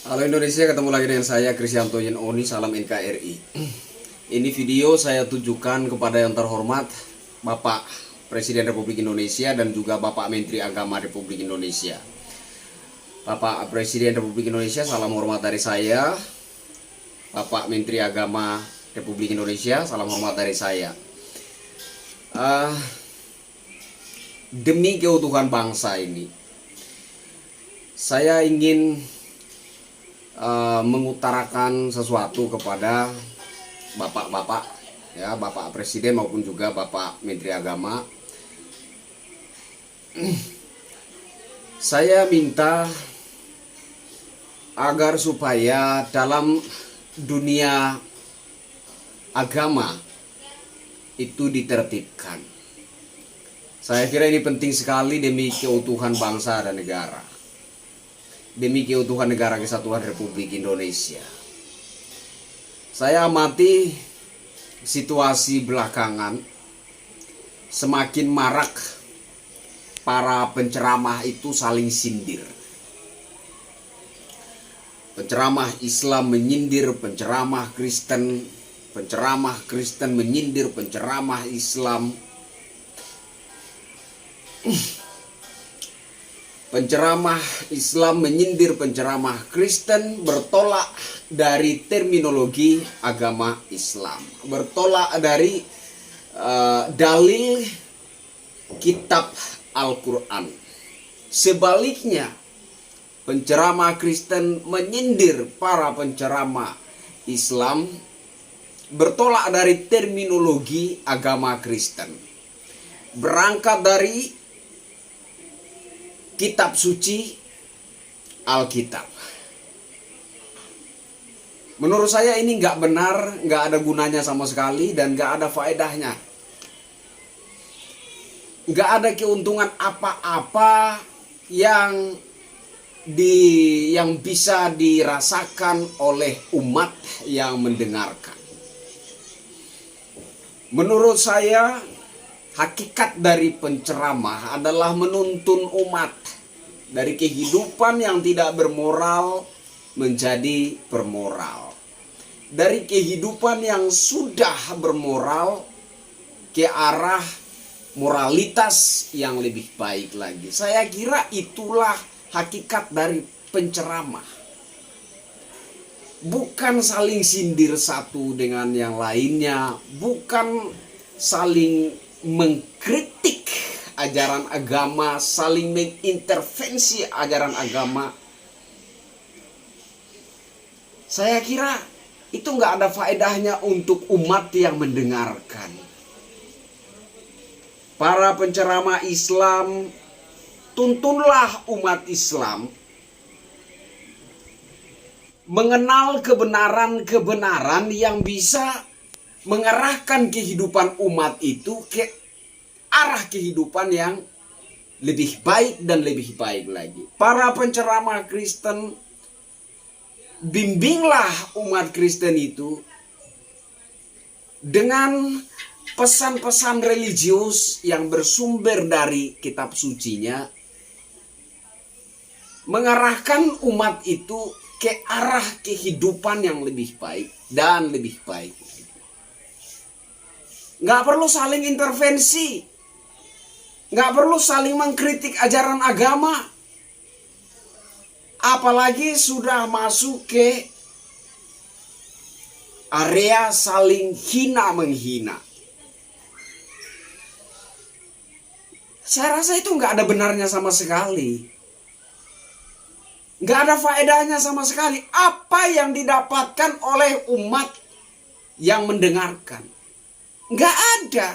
Halo Indonesia, ketemu lagi dengan saya Krisyanto Yenoni, salam NKRI. Ini video saya tujukan kepada yang terhormat Bapak Presiden Republik Indonesia dan juga Bapak Menteri Agama Republik Indonesia. Bapak Presiden Republik Indonesia, salam hormat dari saya. Bapak Menteri Agama Republik Indonesia, salam hormat dari saya. Demi keutuhan bangsa ini, saya ingin mengutarakan sesuatu kepada bapak-bapak, ya, Bapak Presiden maupun juga Bapak Menteri Agama. Saya minta agar supaya dalam dunia agama itu ditertibkan. Saya kira ini penting sekali demi keutuhan bangsa dan negara, demi keutuhan negara kesatuan Republik Indonesia. Saya amati situasi belakangan, semakin marak para penceramah itu saling sindir. Penceramah Islam menyindir penceramah Kristen, penceramah Kristen menyindir penceramah Islam. Penceramah Islam menyindir penceramah Kristen, bertolak dari terminologi agama Islam, bertolak dari dalil kitab Al-Quran. Sebaliknya, penceramah Kristen menyindir para penceramah Islam, bertolak dari terminologi agama Kristen, berangkat dari kitab suci Alkitab. Menurut saya ini nggak benar, nggak ada gunanya sama sekali, dan nggak ada faedahnya. Nggak ada keuntungan apa-apa yang bisa dirasakan oleh umat yang mendengarkan. Menurut saya, hakikat dari penceramah adalah menuntun umat dari kehidupan yang tidak bermoral menjadi bermoral, dari kehidupan yang sudah bermoral ke arah moralitas yang lebih baik lagi. Saya kira itulah hakikat dari penceramah. Bukan saling sindir satu dengan yang lainnya, bukan saling mengkritik ajaran agama, saling mengintervensi ajaran agama. Saya kira itu nggak ada faedahnya untuk umat yang mendengarkan. Para penceramah Islam, tuntunlah umat Islam mengenal kebenaran-kebenaran yang bisa mengarahkan kehidupan umat itu ke arah kehidupan yang lebih baik dan lebih baik lagi. Para penceramah Kristen, bimbinglah umat Kristen itu dengan pesan-pesan religius yang bersumber dari kitab sucinya, mengarahkan umat itu ke arah kehidupan yang lebih baik dan lebih baik. Nggak perlu saling intervensi, nggak perlu saling mengkritik ajaran agama, apalagi sudah masuk ke area saling hina menghina. Saya rasa itu nggak ada benarnya sama sekali, nggak ada faedahnya sama sekali. Apa yang didapatkan oleh umat yang mendengarkan? Nggak ada.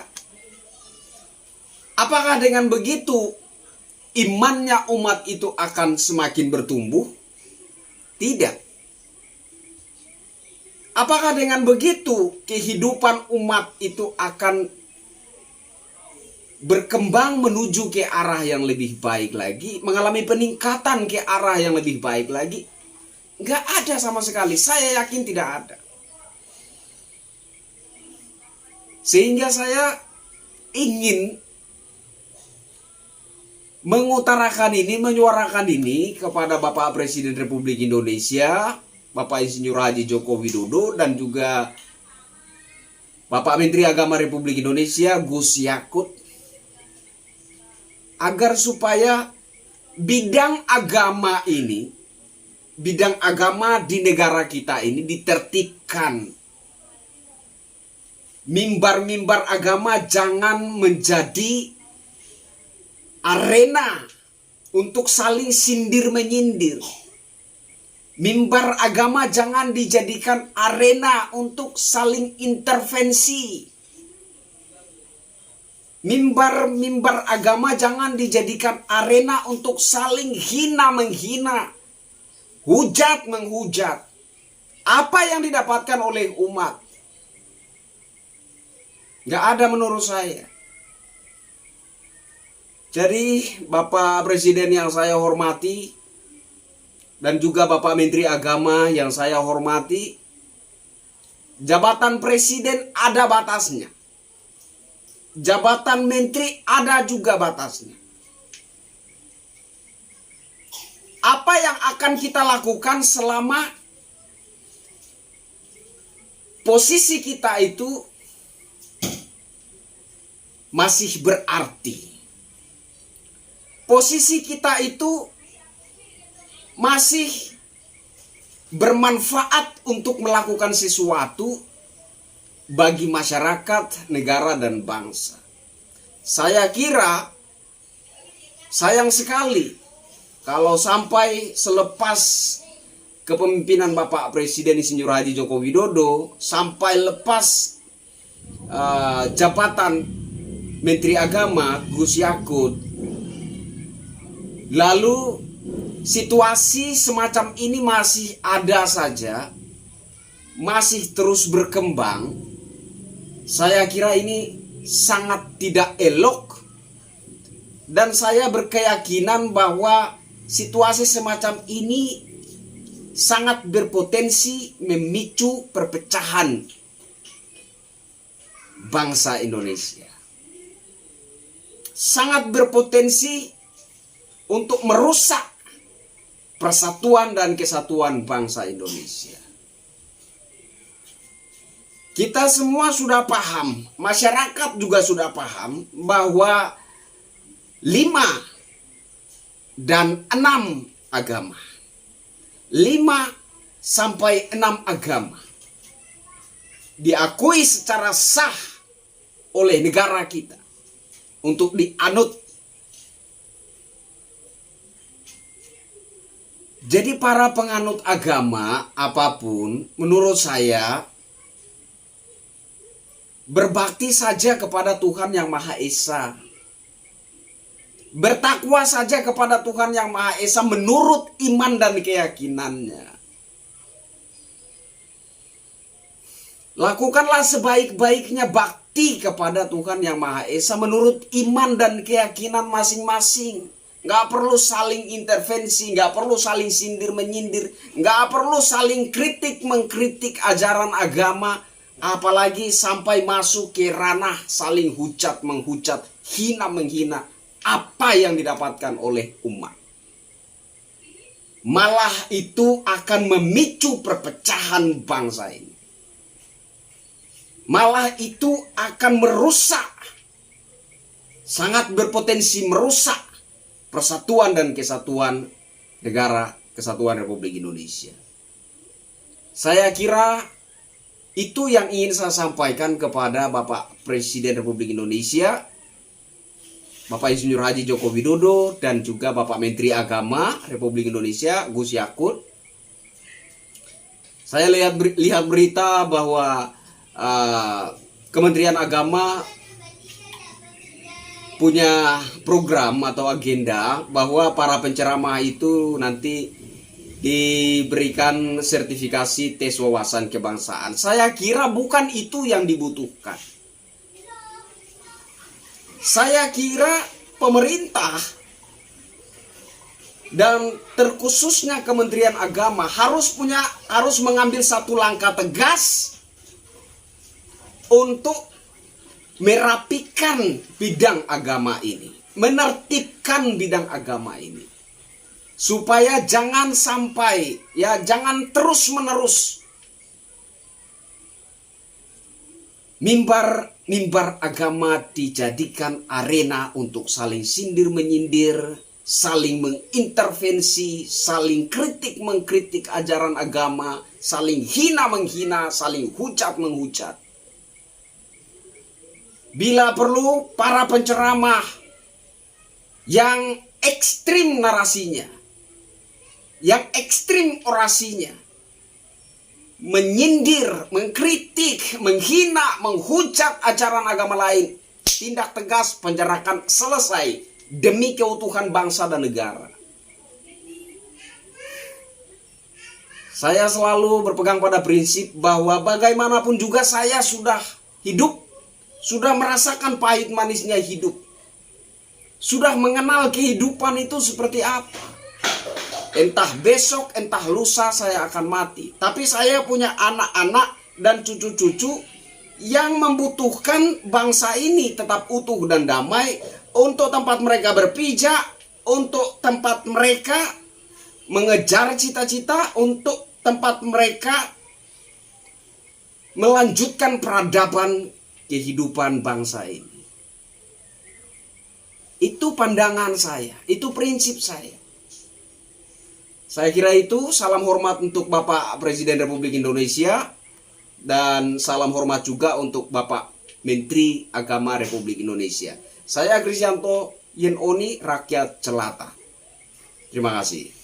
Apakah dengan begitu imannya umat itu akan semakin bertumbuh? Tidak. Apakah dengan begitu kehidupan umat itu akan berkembang menuju ke arah yang lebih baik lagi, mengalami peningkatan ke arah yang lebih baik lagi? Nggak ada sama sekali. Saya yakin tidak ada. Sehingga saya ingin mengutarakan ini, menyuarakan ini kepada Bapak Presiden Republik Indonesia, Bapak Insinyur Haji Joko Widodo, dan juga Bapak Menteri Agama Republik Indonesia Gus Yakut, agar supaya bidang agama ini, bidang agama di negara kita ini ditertibkan. Mimbar-mimbar agama jangan menjadi arena untuk saling sindir menyindir. Mimbar agama jangan dijadikan arena untuk saling intervensi. Mimbar agama jangan dijadikan arena untuk saling hina menghina, hujat menghujat. Apa yang didapatkan oleh umat? Gak ada menurut saya. Jadi Bapak Presiden yang saya hormati, dan juga Bapak Menteri Agama yang saya hormati, jabatan Presiden ada batasnya. Jabatan Menteri ada juga batasnya. Apa yang akan kita lakukan selama posisi kita itu masih berarti? Posisi kita itu masih bermanfaat untuk melakukan sesuatu bagi masyarakat, negara, dan bangsa. Saya kira sayang sekali kalau sampai selepas kepemimpinan Bapak Presiden Insinyur Haji Joko Widodo, sampai lepas jabatan Menteri Agama Gus Yakut, lalu situasi semacam ini masih ada saja, masih terus berkembang. Saya kira ini sangat tidak elok, dan saya berkeyakinan bahwa situasi semacam ini sangat berpotensi memicu perpecahan bangsa Indonesia. Sangat berpotensi untuk merusak persatuan dan kesatuan bangsa Indonesia. Kita semua sudah paham, masyarakat juga sudah paham bahwa 5 dan 6 agama, 5 sampai 6 agama diakui secara sah oleh negara kita untuk dianut. Jadi para penganut agama apapun, menurut saya, berbakti saja kepada Tuhan Yang Maha Esa. Bertakwa saja kepada Tuhan Yang Maha Esa menurut iman dan keyakinannya. Lakukanlah sebaik-baiknya bakti kepada Tuhan Yang Maha Esa menurut iman dan keyakinan masing-masing. Gak perlu saling intervensi, gak perlu saling sindir menyindir, gak perlu saling kritik mengkritik ajaran agama, apalagi sampai masuk ke ranah saling hujat menghujat, hina menghina apa yang didapatkan oleh umat. Malah itu akan memicu perpecahan bangsa ini. Malah itu akan merusak, sangat berpotensi merusak persatuan dan kesatuan negara kesatuan Republik Indonesia. Saya kira itu yang ingin saya sampaikan kepada Bapak Presiden Republik Indonesia, Bapak Insinyur Haji Joko Widodo, dan juga Bapak Menteri Agama Republik Indonesia Gus Yakut. Saya lihat berita bahwa Kementerian Agama punya program atau agenda bahwa para penceramah itu nanti diberikan sertifikasi tes wawasan kebangsaan. Saya kira bukan itu yang dibutuhkan. Saya kira pemerintah dan terkhususnya Kementerian Agama harus mengambil satu langkah tegas untuk merapikan bidang agama ini, menertibkan bidang agama ini. Supaya jangan sampai, jangan terus-menerus mimbar agama dijadikan arena untuk saling sindir menyindir, saling mengintervensi, saling kritik mengkritik ajaran agama, saling hina menghina, saling hujat menghujat. Bila perlu, para penceramah yang ekstrim narasinya, yang ekstrim orasinya, menyindir, mengkritik, menghina, menghujat ajaran agama lain, tindak tegas, penjarakan, selesai, demi keutuhan bangsa dan negara. Saya selalu berpegang pada prinsip bahwa bagaimanapun juga saya sudah hidup, sudah merasakan pahit manisnya hidup, sudah mengenal kehidupan itu seperti apa. Entah besok, entah lusa saya akan mati. Tapi saya punya anak-anak dan cucu-cucu yang membutuhkan bangsa ini tetap utuh dan damai, untuk tempat mereka berpijak, untuk tempat mereka mengejar cita-cita, untuk tempat mereka melanjutkan peradaban kehidupan bangsa ini. Itu pandangan saya, itu prinsip saya. Saya kira itu. Salam hormat untuk Bapak Presiden Republik Indonesia, dan salam hormat juga untuk Bapak Menteri Agama Republik Indonesia. Saya Krisyanto Yen Oni, rakyat jelata. Terima kasih.